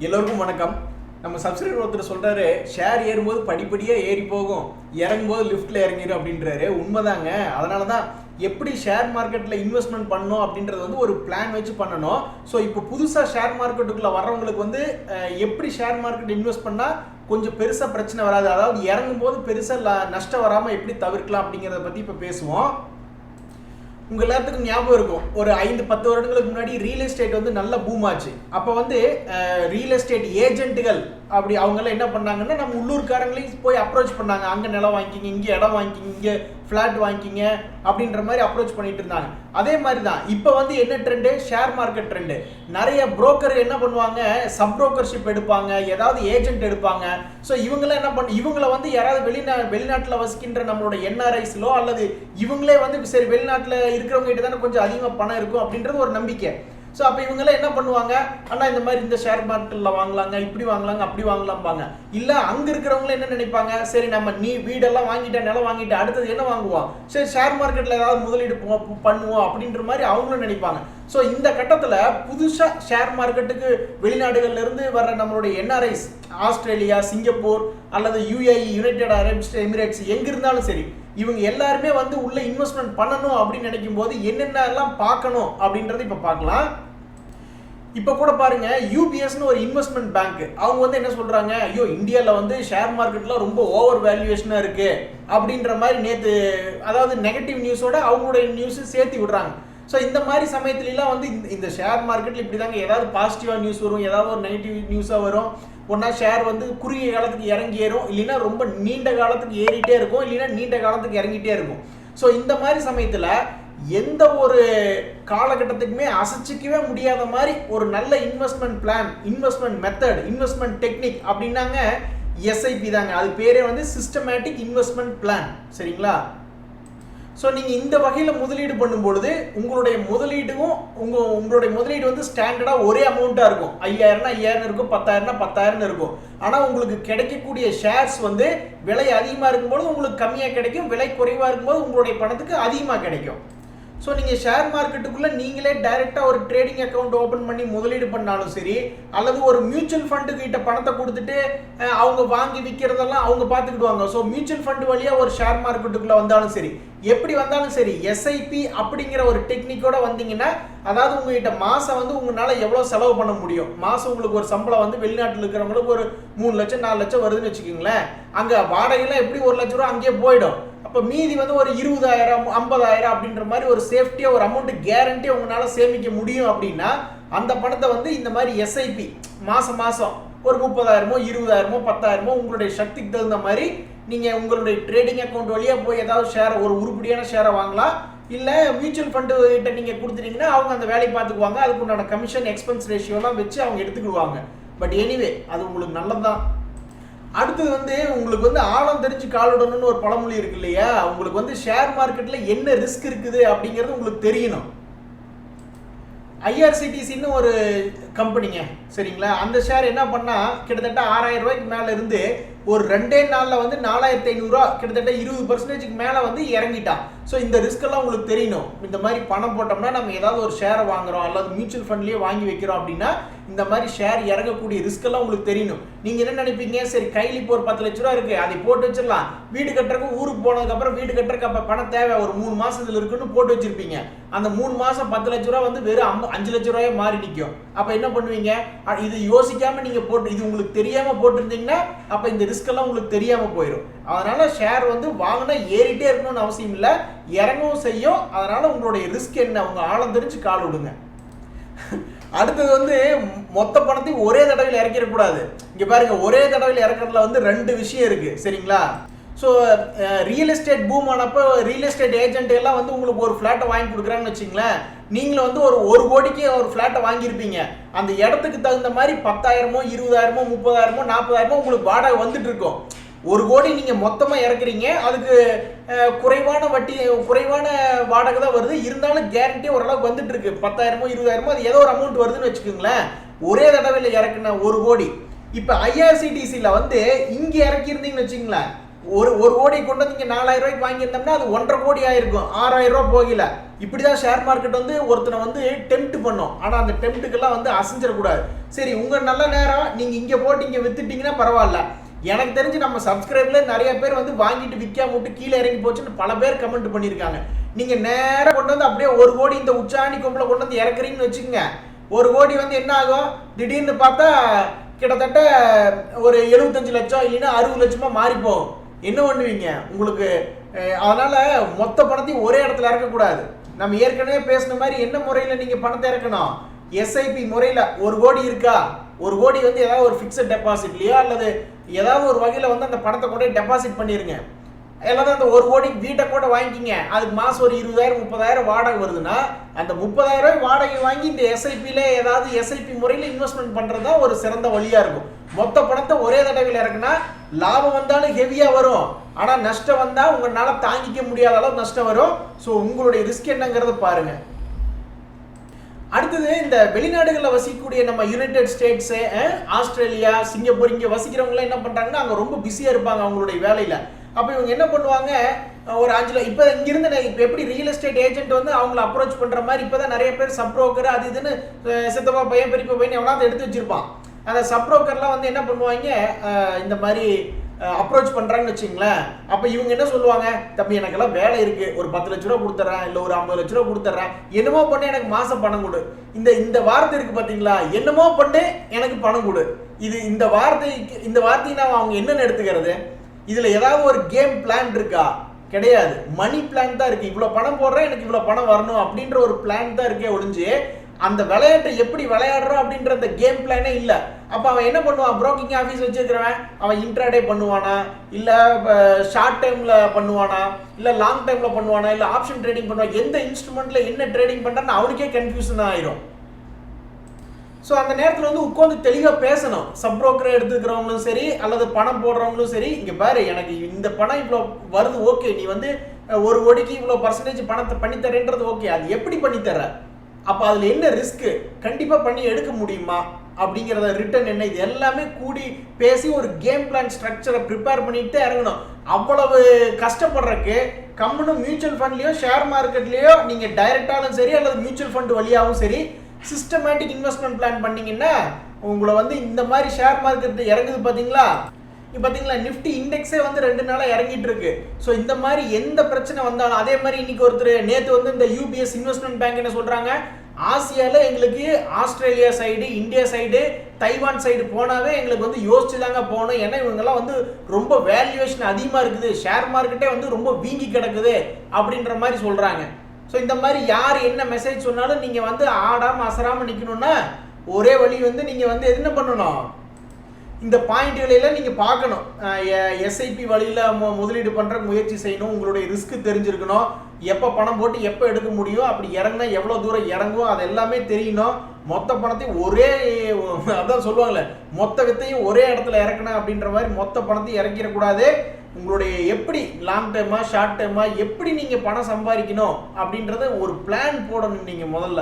எல்லோருக்கும் வணக்கம். நம்ம சப்ஸ்கிரைபர் ஒருத்தர் சொல்றாரு, ஷேர் ஏறும்போது படிப்படியாக ஏறி போகும், இறங்கும்போது லிஃப்ட்டில் இறங்கிடும் அப்படின்றாரு. உண்மைதாங்க. அதனால தான் எப்படி ஷேர் மார்க்கெட்டில் இன்வெஸ்ட்மெண்ட் பண்ணணும் அப்படின்றது வந்து ஒரு பிளான் வச்சு பண்ணணும். ஸோ இப்போ புதுசாக ஷேர் மார்க்கெட்டுக்குள்ளே வர்றவங்களுக்கு வந்து எப்படி ஷேர் மார்க்கெட் இன்வெஸ்ட் பண்ணால் கொஞ்சம் பெருசாக பிரச்சனை வராது, அதாவது இறங்கும்போது பெருசாக நஷ்டம் வராமல் எப்படி தவிர்க்கலாம் அப்படிங்கிறத பற்றி இப்போ பேசுவோம். உங்கள் எல்லாத்துக்கும் ஞாபகம் இருக்கும், ஒரு 5-10 வருடங்களுக்கு முன்னாடி ரியல் எஸ்டேட் வந்து நல்ல பூம் ஆச்சு. அப்போ வந்து ரியல் எஸ்டேட் ஏஜென்ட்டுகள் அப்படி அவங்களாம் என்ன பண்ணாங்கன்னா, நம்ம உள்ளூர்காரங்களையும் போய் அப்ரோச் பண்ணாங்க. அங்கே நிலம் வாங்கிக்கிங்க, இங்கே இடம் வாங்கிக்கிங்க, இங்கே ஃப்ளாட் வாங்கிக்கிங்க அப்படின்ற மாதிரி அப்ரோச் பண்ணிட்டு இருந்தாங்க. அதே மாதிரி தான் இப்போ வந்து என்ன ட்ரெண்டு, ஷேர் மார்க்கெட் ட்ரெண்டு. நிறைய புரோக்கர் என்ன பண்ணுவாங்க, சப் புரோக்கர்ஷிப் எடுப்பாங்க, ஏதாவது ஏஜென்ட் எடுப்பாங்க. ஸோ இவங்களாம் என்ன இவங்களை வந்து யாராவது வெளிநாட்டில் வசிக்கின்ற நம்மளோட என்ஆர்ஐஸ்லோ அல்லது இவங்களே வந்து சரி வெளிநாட்டில் இருக்கிறவங்க கிட்ட தானே கொஞ்சம் அதிகமாக பணம் இருக்கும் அப்படின்றது ஒரு நம்பிக்கை. ஸோ அப்போ இவங்கெல்லாம் என்ன பண்ணுவாங்க, ஆனால் இந்த மாதிரி இந்த ஷேர் மார்க்கெட்டில் வாங்கலாங்க, இப்படி வாங்கலாங்க, அப்படி வாங்கலாம்பாங்க. இல்லை அங்கே இருக்கிறவங்கள என்ன நினைப்பாங்க, சரி நம்ம வீடெல்லாம் வாங்கிட்டேன், நிலம் வாங்கிட்டேன், அடுத்தது என்ன வாங்குவோம், சரி ஷேர் மார்க்கெட்டில் ஏதாவது முதலீடு பண்ணுவோம் அப்படின்ற மாதிரி அவங்களும் நினைப்பாங்க. ஸோ இந்த கட்டத்தில் புதுசாக ஷேர் மார்க்கெட்டுக்கு வெளிநாடுகள்லேருந்து வர்ற நம்மளுடைய என்ஆர்ஐஸ், ஆஸ்திரேலியா, சிங்கப்பூர் அல்லது யுஏஇ, யுனைடெட் அரப் எமிரேட்ஸ், எங்கே இருந்தாலும் சரி, இவங்க எல்லாருமே வந்து உள்ள இன்வெஸ்ட்மெண்ட் பண்ணணும் அப்படின்னு நினைக்கும் போது என்னென்னலாம் பார்க்கணும் அப்படின்றத இப்போ பார்க்கலாம். இப்போ கூட பாருங்க, யூபிஎஸ்னு ஒரு இன்வெஸ்ட்மெண்ட் பேங்க், அவங்க வந்து என்ன சொல்றாங்க, ஐயோ இந்தியாவில் வந்து ஷேர் மார்க்கெட்ல ரொம்ப ஓவர் வேல்யூவேஷனாக இருக்கு அப்படின்ற மாதிரி நேற்று, அதாவது நெகட்டிவ் நியூஸோட அவங்களுடைய நியூஸ் சேர்த்து விடுறாங்க. ஸோ இந்த மாதிரி சமயத்துலலாம் வந்து இந்த ஷேர் மார்க்கெட்டில் இப்படி தாங்க, ஏதாவது பாசிட்டிவாக நியூஸ் வரும், ஏதாவது ஒரு நெகட்டிவ் நியூஸாக வரும். ஒன்றா ஷேர் வந்து குறுகிய காலத்துக்கு இறங்கி ஏறும், இல்லைன்னா ரொம்ப நீண்ட காலத்துக்கு ஏறிட்டே இருக்கும், இல்லைன்னா நீண்ட காலத்துக்கு இறங்கிட்டே இருக்கும். ஸோ இந்த மாதிரி சமயத்தில் எந்த ஒரு காலகட்டத்துக்குமே அசைச்சிக்கவே முடியாத மாதிரி ஒரு நல்ல investment plan, investment method, investment technique அப்படின்னாங்க எஸ்ஐபி தாங்க. அது பேரே வந்து சிஸ்டமேட்டிக் இன்வெஸ்ட்மெண்ட் பிளான். சரிங்களா? ஸோ நீங்கள் இந்த வகையில் முதலீடு பண்ணும்பொழுது உங்களுடைய முதலீடும் உங்களுடைய முதலீடு வந்து ஸ்டாண்டர்டாக ஒரே அமௌண்ட்டாக இருக்கும். 5000னா 5000 இருக்கும், 10,000னா 10,000 இருக்கும். ஆனால் உங்களுக்கு கிடைக்கக்கூடிய ஷேர்ஸ் வந்து விலை அதிகமாக இருக்கும்போது உங்களுக்கு கம்மியாக கிடைக்கும், விலை குறைவாக இருக்கும்போது உங்களுடைய பணத்துக்கு அதிகமாக கிடைக்கும். ஸோ நீங்கள் ஷேர் மார்க்கெட்டுக்குள்ளே நீங்களே டைரெக்டாக ஒரு ட்ரேடிங் அக்கௌண்ட் ஓப்பன் பண்ணி முதலீடு பண்ணாலும் சரி, அல்லது ஒரு மியூச்சுவல் ஃபண்டுக்கிட்ட பணத்தை கொடுத்துட்டு அவங்க வாங்கி விற்கிறதெல்லாம் அவங்க பார்த்துக்கிடுவாங்க. ஸோ மியூச்சுவல் ஃபண்டு வழியாக ஒரு ஷேர் மார்க்கெட்டுக்குள்ளே வந்தாலும் சரி, எப்படி வந்தாலும் சரி, எஸ்ஐபி அப்படிங்கிற ஒரு டெக்னிக்கோட வந்தீங்கன்னா, அதாவது உங்ககிட்ட மாதம் வந்து உங்களால் எவ்வளோ செலவு பண்ண முடியும், மாதம் உங்களுக்கு ஒரு சம்பளம் வந்து வெளிநாட்டில் இருக்கிறவங்களுக்கு ஒரு 3 லட்சம் 4 லட்சம் வருதுன்னு வச்சுக்கோங்களேன். அங்கே வாடகைலாம் எப்படி 1 லட்ச ரூபா அங்கேயே போயிடும். அப்போ மீதி வந்து ஒரு 20,000 50,000 அப்படின்ற மாதிரி ஒரு சேஃப்டியாக ஒரு அமௌண்ட் கேரண்டி உங்களால் சேமிக்க முடியும். அப்படின்னா அந்த பணத்தை வந்து இந்த மாதிரி எஸ்ஐபி மாதம் மாதம் ஒரு 30,000 20,000 10,000 உங்களுடைய சக்திக்கு தகுந்த மாதிரி நீங்கள் உங்களுடைய ட்ரேடிங் அக்கௌண்ட் வழியாக போய் ஏதாவது ஷேர், ஒரு உருப்படியான ஷேரை வாங்கலாம். இல்லை மியூச்சுவல் ஃபண்டு கிட்ட நீங்கள் கொடுத்துட்டீங்கன்னா அவங்க அந்த வேலையை பார்த்துக்குவாங்க. அதுக்கு உண்டான கமிஷன் எக்ஸ்பென்ஸ் ரேஷியோலாம் வச்சு அவங்க எடுத்துக்கிடுவாங்க. பட் எனிவே அது உங்களுக்கு நல்லதுதான். அடுத்தது வந்து உங்களுக்கு வந்து ஆழம் தெரிஞ்சு காலிடணும்னு ஒரு பழமொழி இருக்கு இல்லையா, உங்களுக்கு வந்து ஷேர் மார்க்கெட்டில் என்ன ரிஸ்க் இருக்குது அப்படிங்கிறது உங்களுக்கு தெரியணும். ஐஆர்சிடிசின்னு ஒரு கம்பெனிங்க, சரிங்களா, அந்த ஷேர் என்ன பண்ணால் கிட்டத்தட்ட 6,000 ரூபாய்க்கு மேலே இருந்து ஒரு 2 நாளில் வந்து 4,500 ரூபா, கிட்டத்தட்ட 20% மேலே வந்து இறங்கிட்டான். ஸோ இந்த ரிஸ்கெல்லாம் உங்களுக்கு தெரியணும். இந்த மாதிரி பணம் போட்டோம்னா நம்ம ஏதாவது ஒரு ஷேரை வாங்குறோம் அல்லது மியூச்சுவல் ஃபண்ட்லேயே வாங்கி வைக்கிறோம் அப்படின்னா இந்த மாதிரி ஷேர் இறங்கக்கூடிய ரிஸ்கெல்லாம் உங்களுக்கு தெரியணும். நீங்கள் என்ன நினைப்பீங்க, சரி கையில் இப்போ ஒரு 10 லட்ச ரூபா இருக்குது, அதை போட்டு வச்சிடலாம், வீடு கட்டுறதுக்கு ஊருக்கு போனதுக்கப்புறம் வீடு கட்டுறதுக்கு அப்போ பணம் தேவை, ஒரு 3 மாதத்தில் இருக்குன்னு போட்டு வச்சிருப்பீங்க. அந்த 3 மாதம் 10 லட்ச ரூபா வந்து வெறும் 5 லட்ச ரூபாயே மாறி நிற்கும். அப்போ என்ன பண்ணுவீங்க, இது யோசிக்காமல் நீங்கள் போட்டு, இது உங்களுக்கு தெரியாமல் போட்டிருந்தீங்கன்னா அப்போ இந்த ரிஸ்கெல்லாம் உங்களுக்கு தெரியாமல் போயிடும். அதனால ஷேர் வந்து வாங்கினா ஏறிட்டே இருக்கணும்னு அவசியம் இல்லை, இறங்கவும் செய்யும். அதனால உங்களுடைய ரிஸ்க் என்ன, உங்க ஆழம் தெரிஞ்சு கால் விடுங்க. அடுத்தது வந்து மொத்த பணத்தையும் ஒரே தடவையில் இறக்கிடக்கூடாது. இங்க பாருங்க, ஒரே தடவையில் இறக்கிறதுல வந்து 2 விஷயம் இருக்கு. சரிங்களா? ஸோ ரியல் எஸ்டேட் பூம் ஆனப்போ ரியல் எஸ்டேட் ஏஜென்ட் எல்லாம் வந்து உங்களுக்கு ஒரு ஃப்ளாட்டை வாங்கி கொடுக்குறாங்கன்னு வச்சுங்களேன். நீங்களும் வந்து ஒரு 1 கோடிக்கு ஒரு ஃப்ளாட்டை வாங்கியிருப்பீங்க. அந்த இடத்துக்கு தகுந்த மாதிரி 10,000 20,000 30,000 40,000 உங்களுக்கு வாடகை வந்துட்டு இருக்கும். 1 கோடி நீங்கள் மொத்தமாக இறக்குறீங்க, அதுக்கு குறைவான வட்டி, குறைவான வாடகை தான் வருது, இருந்தாலும் கேரண்டி ஓரளவுக்கு வந்துட்டு இருக்கு. 10,000 20,000 அது ஏதோ ஒரு அமௌண்ட் வருதுன்னு வச்சுக்கோங்களேன். ஒரே தடவையில் இறக்குன 1 கோடி. இப்போ ஐஆர்சிடிசியில் வந்து இங்கே இறக்கியிருந்தீங்கன்னு வச்சுங்களேன், ஒரு கோடி கொண்டு வந்து இங்கே 4000 ரூபாய்க்கு வாங்கியிருந்தோம்னா அது 1.5 கோடி ஆயிருக்கும், 6000 ரூபா போகல. இப்படிதான் ஷேர் மார்க்கெட் வந்து ஒருத்தனை வந்து டெம்ப்ட் பண்ணும். ஆனால் அந்த டெம்ப்ட்டுக்கெல்லாம் வந்து அசைஞ்சிடக்கூடாது. சரி, உங்கள் நல்ல நேரம் நீங்கள் இங்கே போட்டு இங்கே வித்துட்டீங்கன்னா பரவாயில்ல. எனக்கு தெரிஞ்சு நம்ம சப்ஸ்கிரைப்ல நிறைய பேர் வந்து வாங்கிட்டு விற்காம விட்டு கீழே இறங்கி போச்சுன்னு பல பேர் கமெண்ட் பண்ணியிருக்காங்க. நீங்கள் நேராக கொண்டு வந்து அப்படியே 1 கோடி இந்த உச்சாணி கொம்பில் கொண்டு வந்து இறக்குறீங்கன்னு வச்சுக்கோங்க. 1 கோடி வந்து என்ன ஆகும், திடீர்னு பார்த்தா கிட்டத்தட்ட ஒரு 75 லட்சம் இல்லைன்னா 60 லட்சமா மாறி போகும். என்ன பண்ணுவீங்க உங்களுக்கு? அதனால மொத்த பணத்தையும் ஒரே இடத்துல இறக்கக்கூடாது. நம்ம ஏற்கனவே பேசின மாதிரி என்ன முறையில் நீங்கள் பணத்தை இறக்கணும்? எஸ்ஐபி முறையில் 1 கோடி இருக்கா, 1 கோடி வந்து ஏதாவது ஒரு ஃபிக்ஸட் டெபாசிட்லையோ அல்லது ஏதாவது ஒரு வகையில் வந்து அந்த பணத்தை கூட டெபாசிட் பண்ணிடுங்க. எல்லாரும் அந்த 1 கோடி வீட்டை கூட வாங்கிக்கிங்க. அதுக்கு மாதம் ஒரு 20,000 30,000 வாடகை வருதுன்னா அந்த 30,000 ரூபாய் வாடகை வாங்கி இந்த எஸ்ஐபியில் ஏதாவது எஸ்ஐபி முறையில் இன்வெஸ்ட்மெண்ட் பண்ணுறது தான் ஒரு சிறந்த வழியாக இருக்கும். மொத்த பணத்தை ஒரே தடவையில் இறக்குனா லாபம் வந்தாலும் ஹெவியாக வரும், ஆனால் நஷ்டம் வந்தால் உங்களால் தாங்கிக்க முடியாத அளவு நஷ்டம் வரும். ஸோ உங்களுடைய ரிஸ்க் என்னங்கிறத பாருங்க. அடுத்தது, இந்த வெளிநாடுகளில் வசிக்கக்கூடிய நம்ம யுனைடெட் ஸ்டேட்ஸு, ஆஸ்திரேலியா, சிங்கப்பூர் இங்கே வசிக்கிறவங்களாம் என்ன பண்ணுறாங்கன்னா அங்கே ரொம்ப பிஸியாக இருப்பாங்க அவங்களுடைய வேலையில். அப்போ இவங்க என்ன பண்ணுவாங்க, ஒரு 5 இப்போ இங்கிருந்து இப்போ எப்படி ரியல் எஸ்டேட் ஏஜென்ட் வந்து அவங்கள அப்ரோச் பண்ணுற மாதிரி இப்போ தான் நிறைய பேர் சப் புரோக்கர் அது இதுன்னு சித்தப்பா பையன் பெரியப்பா பையன் எவனாவது எடுத்து வச்சிருப்பான். அந்த சப் புரோக்கர்லாம் வந்து என்ன பண்ணுவாங்க, இந்த மாதிரி அப்ரோச் பண்ணுறாங்கன்னு வச்சுங்களேன். அப்போ இவங்க என்ன சொல்லுவாங்க, தம்பி எனக்கெல்லாம் வேலை இருக்குது, ஒரு 10 லட்ச ரூபா கொடுத்துட்றேன் இல்லை ஒரு 50 லட்ச ரூபா கொடுத்துட்றேன், என்னமோ பண்ணு எனக்கு மாதம் பணம் கொடு. இந்த வார்த்தை இருக்குது பார்த்தீங்களா, என்னமோ பண்ணு எனக்கு பணம் கொடு. இந்த வார்த்தையை நான் அவங்க என்னென்னு எடுத்துக்கிறது? இதில் ஏதாவது ஒரு கேம் பிளான் இருக்கா? கிடையாது. மணி பிளான் தான் இருக்குது. இவ்வளோ பணம் போடுறேன், எனக்கு இவ்வளோ பணம் வரணும் அப்படின்ற ஒரு பிளான் தான் இருக்கே ஒழிஞ்சு அந்த விளையாட்டை எப்படி விளையாடுறோம் அப்படின்ற அந்த கேம் பிளானே இல்லை. அப்போ அவன் என்ன பண்ணுவான், புரோக்கிங் ஆஃபீஸ் வச்சுருக்கிறவன் அவன் இன்ட்ராடே பண்ணுவானா, இல்லை ஷார்ட் டைமில் பண்ணுவானா, இல்லை லாங் டைமில் பண்ணுவானா, இல்லை ஆப்ஷன் ட்ரேடிங் பண்ணுவான், எந்த இன்ஸ்ட்ருமெண்ட்டில் என்ன ட்ரேடிங் பண்ணுறான்னு அவனுக்கே கன்ஃபியூஷன் ஆயிரும். ஸோ அந்த நேரத்தில் வந்து உட்காந்து தெளிவாக பேசணும். சப் புரோக்கரை எடுத்துக்கிறவங்களும் சரி அல்லது பணம் போடுறவங்களும் சரி, இங்கே பாரு எனக்கு இந்த பணம் இவ்வளோ வருது, ஓகே, நீ வந்து 1 கோடிக்கு இவ்வளோ % பணத்தை பண்ணித்தரேன்றது ஓகே, அது எப்படி பண்ணித்தர, அப்போ அதில் என்ன ரிஸ்க்கு, கண்டிப்பாக பண்ணி எடுக்க முடியுமா அப்படிங்கிறத ரிட்டர்ன் என்ன, இது எல்லாமே கூடி பேசி ஒரு கேம் பிளான் ஸ்ட்ரக்சரை ப்ரிப்பேர் பண்ணிட்டு இறங்கணும். அவ்வளவு கஷ்டப்படுறதுக்கு கம்முன்னு மியூச்சுவல் ஃபண்ட்லேயோ ஷேர் மார்க்கெட்லேயோ நீங்கள் டைரெக்டாலும் சரி அல்லது மியூச்சுவல் ஃபண்ட் வழியாகவும் சரி சிஸ்டமேட்டிக் இன்வெஸ்ட்மெண்ட் பிளான் பண்ணீங்கன்னா உங்களை வந்து இந்த மாதிரி ஷேர் மார்க்கெட் இறங்குது பார்த்தீங்களா, நிஃப்டி இண்டெக்ஸே வந்து 2 நாளாக இறங்கிட்டு இருக்கு. ஸோ இந்த மாதிரி எந்த பிரச்சனை வந்தாலும், அதே மாதிரி இன்னைக்கு ஒருத்தர் நேற்று வந்து இந்த யூபிஎஸ் இன்வெஸ்ட்மெண்ட் பேங்க் என்ன சொல்றாங்க, ஆசியாவில் எங்களுக்கு Australia side, India side, Taiwan side போனாவே எங்களுக்கு வந்து யோசிச்சு தாங்க போகணும். ஏன்னா இவங்கெல்லாம் வந்து ரொம்ப வேல்யூவேஷன் அதிகமாக இருக்குது, ஷேர் மார்க்கெட்டே வந்து ரொம்ப வீங்கி கிடக்குது அப்படின்ற மாதிரி சொல்றாங்க. ஸோ இந்த மாதிரி யார் என்ன மெசேஜ் சொன்னாலும் நீங்கள் வந்து ஆடாமல் அசராமல் நிற்கணும்னா ஒரே வழி வந்து நீங்கள் வந்து என்ன பண்ணணும், இந்த பாயிண்ட்டுகளெல்லாம் நீங்கள் பார்க்கணும். எஸ்ஐபி வழியில் முதலீடு பண்ணுற முயற்சி செய்யணும், உங்களுடைய ரிஸ்க்கு தெரிஞ்சிருக்கணும், எப்போ பணம் போட்டு எப்போ எடுக்க முடியும், அப்படி இறங்கினா எவ்வளோ தூரம் இறங்கும் அது எல்லாமே தெரியணும். மொத்த பணத்தையும் ஒரே, அதான் சொல்லுவாங்கள்ல, மொத்த வித்தையும் ஒரே இடத்துல இறக்கணும் அப்படின்ற மாதிரி மொத்த பணத்தையும் இறக்கிடக்கூடாது. உங்களுடைய எப்படி லாங் டைமா ஷார்ட் டைமா எப்படி நீங்கள் பணம் சம்பாதிக்கணும் அப்படின்றத ஒரு பிளான் போடணும் நீங்கள் முதல்ல.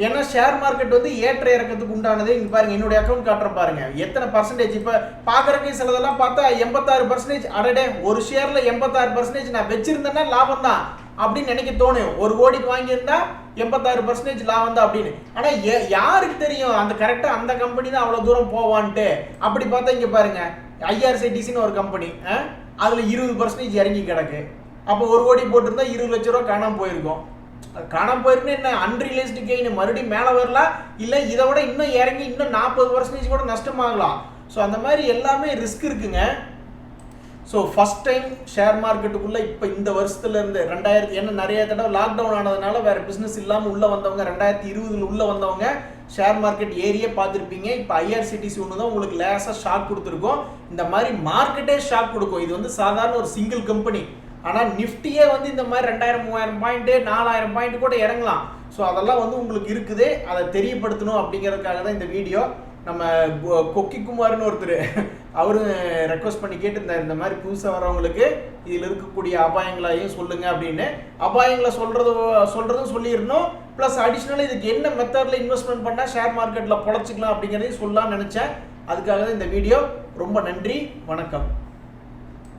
ஏன்னா ஷேர் மார்க்கெட் வந்து ஏற்ற இறக்கத்துக்கு உண்டானது. இங்கே பாருங்கள், என்னுடைய அக்கௌண்ட் காட்டுறேன் பாருங்கள் எத்தனை %. இப்போ பார்க்குறக்கு சிலதெல்லாம் பார்த்தா 86%. அடடே, ஒரு ஷேரில் 86% நான் வச்சுருந்தேன்னா லாபம் தான் அப்படின்னு நினைக்க தோணும். 1 கோடிக்கு வாங்கியிருந்தா 86% லாபம் தான் அப்படின்னு. ஆனால் யாருக்கு தெரியும் அந்த கரெக்டாக அந்த கம்பெனி தான் அவ்வளோ தூரம் போவான்ட்டு. அப்படி பார்த்தா இங்கே பாருங்கள், ஐஆர்சிடிசின்னு ஒரு கம்பெனி, அதில் 20% இறங்கி கிடக்கு. அப்போ 1 கோடி போட்டிருந்தா 20 லட்ச ரூபா காணாமல் போயிருக்கும். காணாமல் போயிருக்குன்னு என்ன, அன்ரியலைஸ்டு கெயின் மறுபடியும் மேலே வரலாம், இல்லை இதை விட இன்னும் இறங்கி இன்னும் 40% கூட நஷ்டமாகலாம். ஸோ அந்த மாதிரி எல்லாமே ரிஸ்க் இருக்குங்க. ஸோ ஃபஸ்ட் டைம் ஷேர் மார்க்கெட்டுக்குள்ளே இப்போ இந்த வருஷத்துலேருந்து 2000, ஏன்னா நிறைய தடவை லாக்டவுன் ஆனதுனால வேறு பிஸ்னஸ் இல்லாமல் உள்ளே வந்தவங்க, 2020 உள்ளே வந்தவங்க ஷேர் மார்க்கெட் ஏரியே பார்த்துருப்பீங்க. இப்போ ஐஆர்சிடிசி ஒன்று தான் உங்களுக்கு லேசாக ஷாக் கொடுத்துருக்கோம். இந்த மாதிரி மார்க்கெட்டே ஷாக் கொடுக்கும். இது வந்து சாதாரண ஒரு சிங்கிள் கம்பெனி. ஆனால் நிஃப்டியே வந்து இந்த மாதிரி 2000 3000 பாயிண்ட்டு 4000 பாயிண்ட் கூட இறங்கலாம். ஸோ அதெல்லாம் வந்து உங்களுக்கு இருக்குது, அதை தெரியப்படுத்தணும் அப்படிங்கிறதுக்காக தான் இந்த வீடியோ. நம்ம கொக்கி குமார்னு ஒருத்தர் அவரும் ரெக்வஸ்ட் பண்ணி கேட்டு இந்த மாதிரி புதுசாக வரவங்களுக்கு இதில் இருக்கக்கூடிய அபாயங்களையும் சொல்லுங்கள் அப்படின்னு. அபாயங்களை சொல்கிறதும் சொல்லிடணும், ப்ளஸ் அடிஷ்னலாக இதுக்கு என்ன மெத்தடில் இன்வெஸ்ட்மெண்ட் பண்ணால் ஷேர் மார்க்கெட்டில் பொழைச்சிக்கலாம் அப்படிங்கிறதையும் சொல்லலாம்னு நினச்சேன். அதுக்காக தான் இந்த வீடியோ. ரொம்ப நன்றி, வணக்கம்.